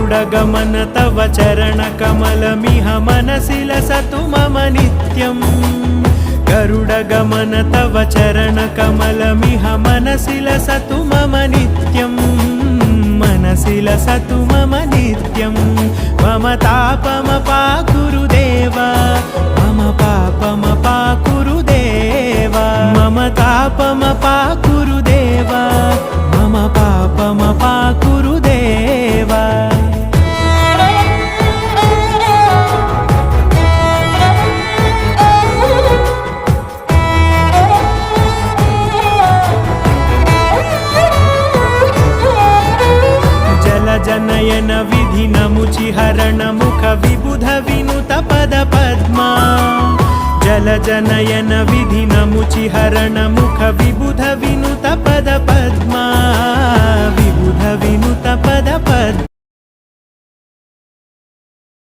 गरुडगमन तव चरणकमलमिह मनसि लसतु मम नित्यम् गरुडगमन तव चरणकमलमिह मनसि लसतु मम नित्यम् मनसि लसतु मम नित्यम् मम तापमपाकुरु देव मम पापमपाकुरु देव मम तापमपाकुरु देव मम पापमपाकुरु देव जनयन विधिनमुचिहरण मुख विबुध विनुत पद पद्मा जल जनयन विधिनमुचिहरण मुख विबुध विनुत पद पद्मा विबुध विनुत पद पद्मा